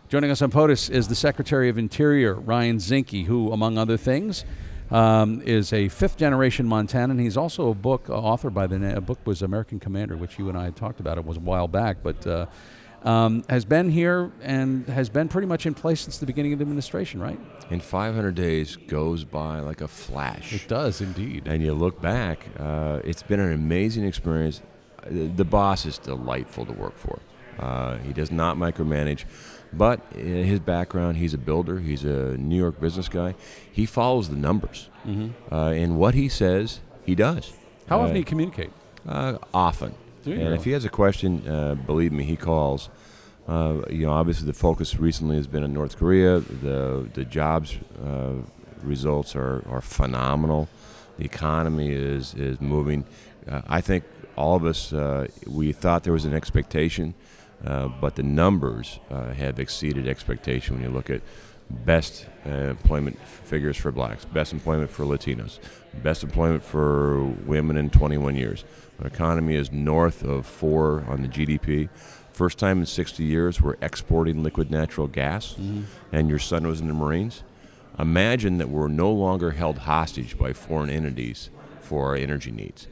Joining us on POTUS is the Secretary of Interior, Ryan Zinke, who, among other things, is a fifth-generation Montanan. He's also a book author by a book was American Commander, which you and I had talked about. It was a while back, but has been here and has been pretty much in place since the beginning of the administration, right? And 500 days goes by like a flash. It does, indeed. And you look back, it's been an amazing experience. The boss is delightful to work for. He does not micromanage, but in his background, he's a builder. He's a New York business guy. He follows the numbers. And what he says, he does. How often do you communicate? Often. And if he has a question, believe me, he calls. Obviously the focus recently has been in North Korea. The jobs results are phenomenal. The economy is moving. I think all of us, we thought there was an expectation, but the numbers have exceeded expectation when you look at best employment figures for blacks, best employment for Latinos, best employment for women in 21 years. Our economy is north of 4 on the GDP. First time in 60 years we're exporting liquid natural gas, and your son was in the Marines. Imagine that we're no longer held hostage by foreign entities for our energy needs.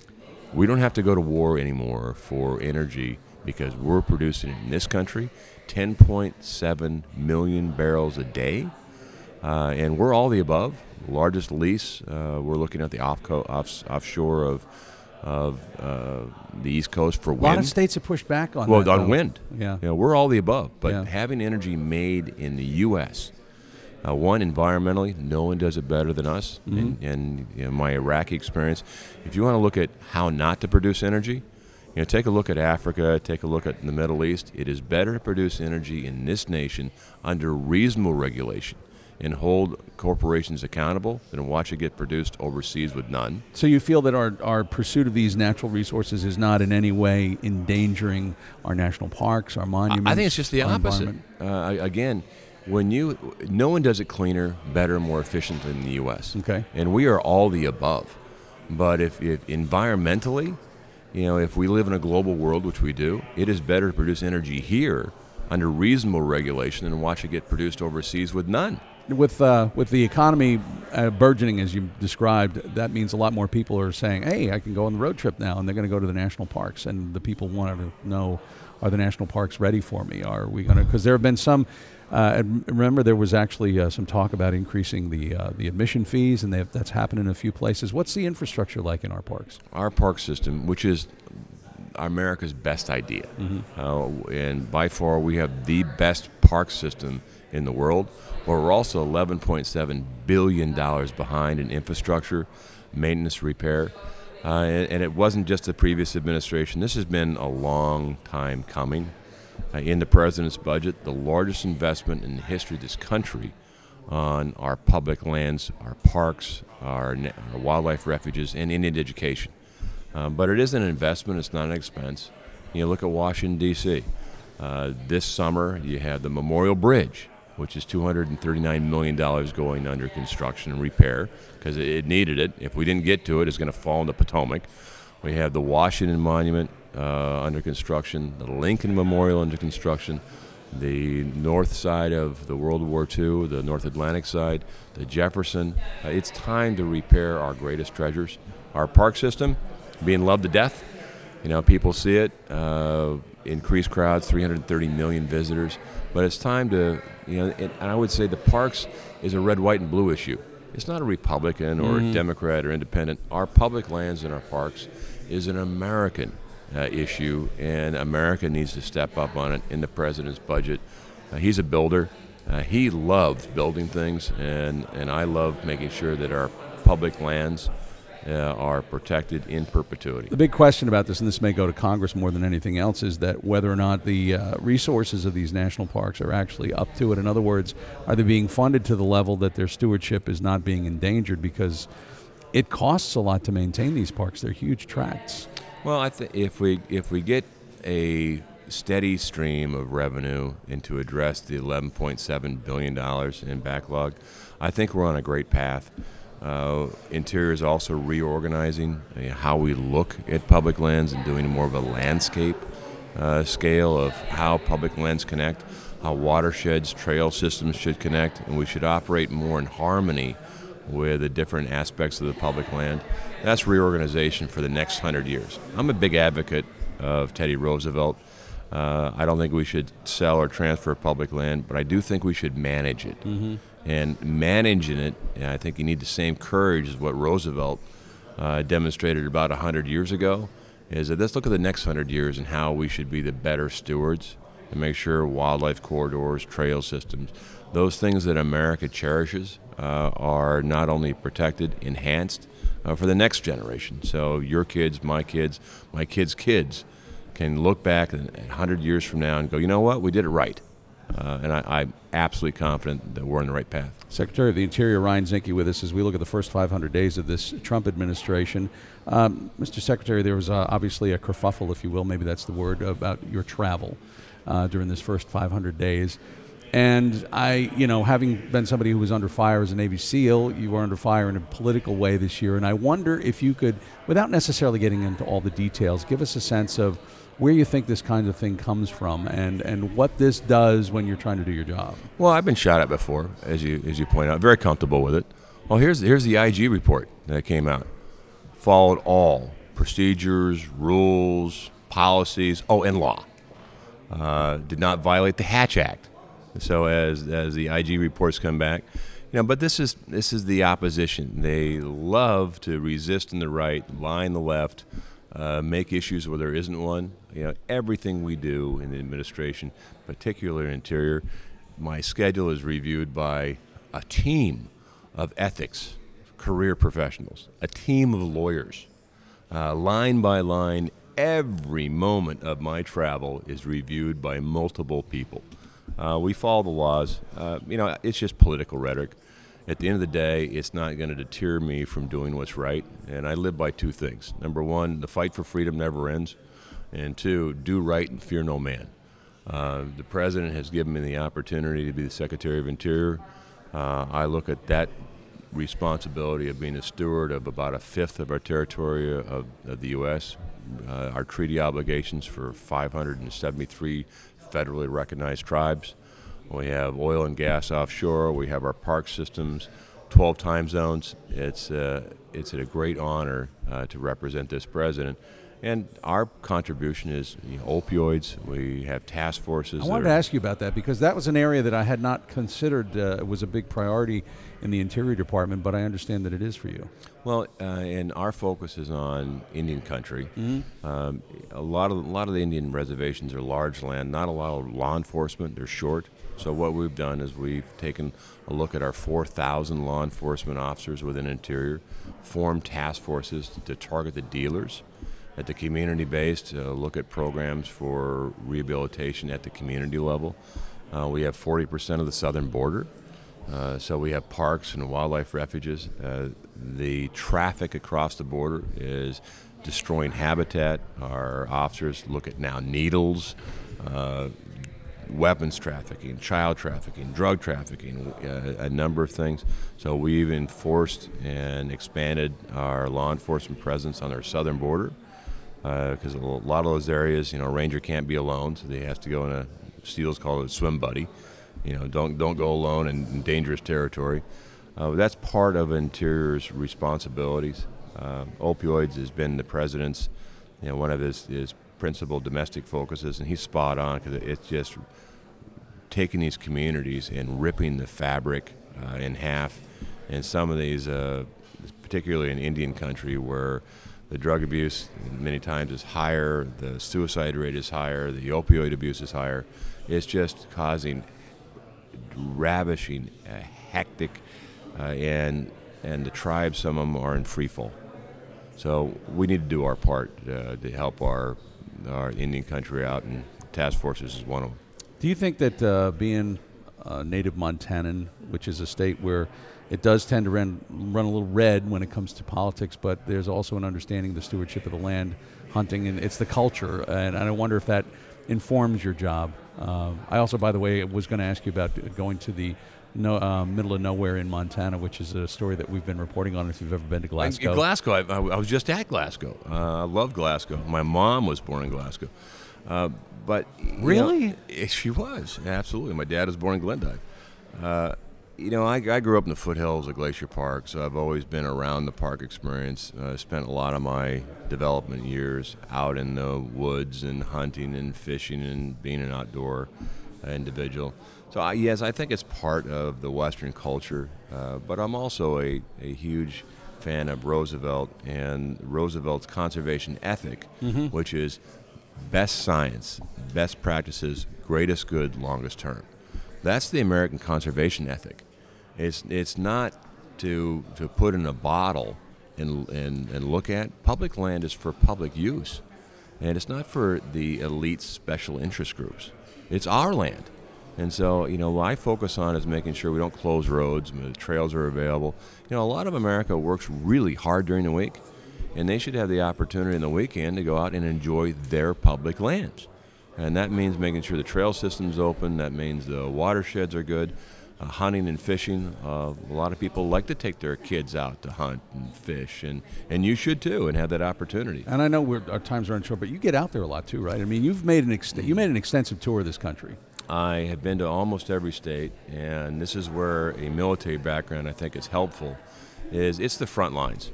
We don't have to go to war anymore for energy because we're producing in this country 10.7 million barrels a day, and we're all the above. The largest lease, we're looking at the offshore of the East Coast for wind. A lot of states have pushed back on that. Well, on wind. Yeah. We're all the above. But having energy made in the U.S., one, environmentally, no one does it better than us. And my Iraqi experience, if you want to look at how not to produce energy, take a look at Africa, take a look at the Middle East. It is better to produce energy in this nation under reasonable regulation and hold corporations accountable than watch it get produced overseas with none. So you feel that our pursuit of these natural resources is not in any way endangering our national parks, our monuments? I think it's just the opposite. Again, no one does it cleaner, better, more efficient than the U.S. Okay. And we are all the above. But if environmentally, if we live in a global world, which we do, it is better to produce energy here under reasonable regulation than watch it get produced overseas with none. With the economy burgeoning, as you described, that means a lot more people are saying, hey, I can go on the road trip now, and they're going to go to the national parks. And the people want to know, are the national parks ready for me? Are we going to, because there have been some, remember there was actually some talk about increasing the admission fees, and that's happened in a few places. What's the infrastructure like in our parks? Our park system, which is America's best idea, and by far we have the best park system in the world, but we're also $11.7 billion behind in infrastructure, maintenance, repair, and it wasn't just the previous administration. This has been a long time coming. In the president's budget, the largest investment in the history of this country on our public lands, our parks, our wildlife refuges, and Indian education. But it is an investment, it's not an expense. Look at Washington, D.C. This summer, you have the Memorial Bridge, which is $239 million going under construction and repair because it needed it. If we didn't get to it, it's going to fall in the Potomac. We have the Washington Monument under construction, the Lincoln Memorial under construction, the north side of the World War II, the North Atlantic side, the Jefferson. It's time to repair our greatest treasures. Our park system, being loved to death. People see it, increased crowds, 330 million visitors. But it's time to, and I would say the parks is a red, white, and blue issue. It's not a Republican or a Democrat or independent. Our public lands and our parks is an American issue, and America needs to step up on it in the president's budget. He's a builder. He loves building things, and I love making sure that our public lands are protected in perpetuity. The big question about this, and this may go to Congress more than anything else, is that whether or not the resources of these national parks are actually up to it. In other words, are they being funded to the level that their stewardship is not being endangered? Because it costs a lot to maintain these parks. They're huge tracts. Well, I think if we get a steady stream of revenue and to address the $11.7 billion in backlog, I think we're on a great path. Interior is also reorganizing how we look at public lands and doing more of a landscape scale of how public lands connect. how watersheds, trail systems should connect, and we should operate more in harmony with the different aspects of the public land. That's reorganization for the next 100 years. I'm a big advocate of Teddy Roosevelt. I don't think we should sell or transfer public land, but I do think we should manage it. Mm-hmm. And managing it, I think you need the same courage as what Roosevelt demonstrated about 100 years ago, is that let's look at the next 100 years and how we should be the better stewards and make sure wildlife corridors, trail systems, those things that America cherishes are not only protected, enhanced for the next generation. So your kids, my kids' kids can look back 100 years from now and go, you know what, we did it right. And I'm absolutely confident that we're on the right path. Secretary of the Interior Ryan Zinke with us as we look at the first 500 days of this Trump administration. Mr. Secretary, there was obviously a kerfuffle, if you will, maybe that's the word, about your travel during this first 500 days. And I, having been somebody who was under fire as a Navy SEAL, you were under fire in a political way this year. And I wonder if you could, without necessarily getting into all the details, give us a sense of where you think this kind of thing comes from and what this does when you're trying to do your job. Well, I've been shot at before, as you point out. Very comfortable with it. Well, here's the IG report that came out. Followed all procedures, rules, policies, and law. Did not violate the Hatch Act. So as the IG reports come back, but this is the opposition. They love to resist in the right, lie in the left, make issues where there isn't one. Everything we do in the administration, particularly Interior, my schedule is reviewed by a team of ethics, career professionals, a team of lawyers. Line by line, every moment of my travel is reviewed by multiple people. We follow the laws. It's just political rhetoric. At the end of the day, it's not going to deter me from doing what's right. And I live by two things. Number one, the fight for freedom never ends. And two, do right and fear no man. The President has given me the opportunity to be the Secretary of Interior. I look at that responsibility of being a steward of about a fifth of our territory of the U.S., our treaty obligations for 573 federally recognized tribes. We have oil and gas offshore. We have our park systems, 12 time zones. It's a great honor to represent this president. And our contribution is opioids. We have task forces. I wanted to ask you about that because that was an area that I had not considered was a big priority in the Interior Department, but I understand that it is for you. Well, and our focus is on Indian country. Mm-hmm. A lot of the Indian reservations are large land, not a lot of law enforcement. They're short. So what we've done is we've taken a look at our 4,000 law enforcement officers within Interior, formed task forces to target the dealers. At the community-based, look at programs for rehabilitation at the community level. We have 40% of the southern border, so we have parks and wildlife refuges. The traffic across the border is destroying habitat. Our officers look at now needles, weapons trafficking, child trafficking, drug trafficking, a number of things. So we've enforced and expanded our law enforcement presence on our southern border. Because a lot of those areas, ranger can't be alone, so they have to go in a SEALs call it a swim buddy. Don't go alone in dangerous territory. That's part of Interior's responsibilities. Opioids has been the president's, one of his principal domestic focuses, and he's spot on because it's just taking these communities and ripping the fabric in half. And some of these, particularly in Indian country, where the drug abuse many times is higher, the suicide rate is higher, the opioid abuse is higher. It's just causing ravishing, hectic, and the tribes, some of them are in free fall. So we need to do our part to help our Indian country out, and task forces is one of them. Do you think that being a native Montanan, which is a state where it does tend to run a little red when it comes to politics, but there's also an understanding of the stewardship of the land, hunting, and it's the culture, and I wonder if that informs your job. I also, by the way, was going to ask you about going to the middle of nowhere in Montana, which is a story that we've been reporting on if you've ever been to Glasgow. Glasgow, I was just at Glasgow. I love Glasgow. My mom was born in Glasgow. But Really? She was, absolutely. My dad was born in Glendive. I grew up in the foothills of Glacier Park, so I've always been around the park experience. Spent a lot of my development years out in the woods and hunting and fishing and being an outdoor individual. So yes, I think it's part of the Western culture, but I'm also a huge fan of Roosevelt and Roosevelt's conservation ethic, which is best science, best practices, greatest good, longest term. That's the American conservation ethic. It's not to put in a bottle and look at. Public land is for public use, and it's not for the elite special interest groups. It's our land. And so, what I focus on is making sure we don't close roads, the trails are available. A lot of America works really hard during the week, and they should have the opportunity in the weekend to go out and enjoy their public lands. And that means making sure the trail system's open. That means the watersheds are good. Hunting and fishing. A lot of people like to take their kids out to hunt and fish, and you should too, and have that opportunity. And I know our times are short, but you get out there a lot too, right? I mean, you made an extensive tour of this country. I have been to almost every state, and this is where a military background I think is helpful. It's the front lines.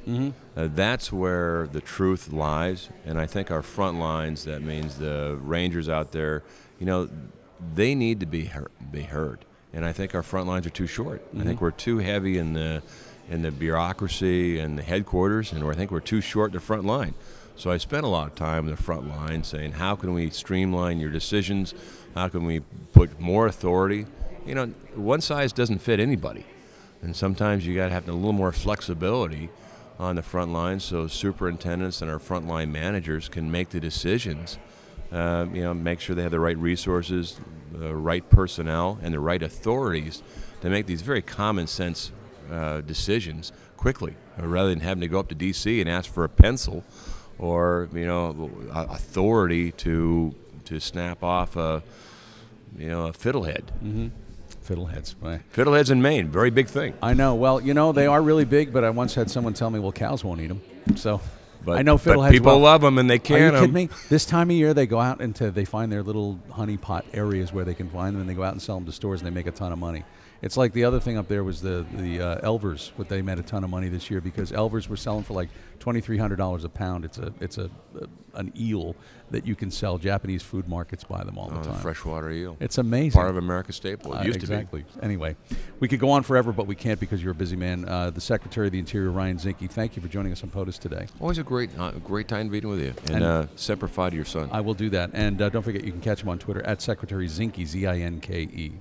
That's where the truth lies, and I think our front lines, that means the Rangers out there, they need to be heard. And I think our front lines are too short. I think we're too heavy in the bureaucracy and the headquarters, and I think we're too short in the front line. So I spent a lot of time in the front line saying, how can we streamline your decisions? How can we put more authority? One size doesn't fit anybody. And sometimes you got to have a little more flexibility on the front line so superintendents and our frontline managers can make the decisions. Make sure they have the right resources, the right personnel, and the right authorities to make these very common sense decisions quickly, rather than having to go up to D.C. and ask for a pencil or authority to snap off a fiddlehead. Fiddleheads. Right. Fiddleheads in Maine, very big thing. I know. Well, they are really big, but I once had someone tell me, well, cows won't eat them. So I know fiddleheads. But people love them, and they can. Are you kidding me? This time of year, they go out they find their little honey pot areas where they can find them, and they go out and sell them to stores, and they make a ton of money. It's like the other thing up there was the Elvers. What they made a ton of money this year because Elvers were selling for like $2,300 a pound. It's an eel that you can sell. Japanese food markets buy them all the time. Freshwater eel. It's amazing. Part of America's staple. It used to be. Exactly. Anyway, we could go on forever, but we can't because you're a busy man. The Secretary of the Interior, Ryan Zinke, thank you for joining us on POTUS today. Always a great time meeting with you. And Semper Fi to your son. I will do that. And don't forget, you can catch him on Twitter at Secretary Zinke, Zinke.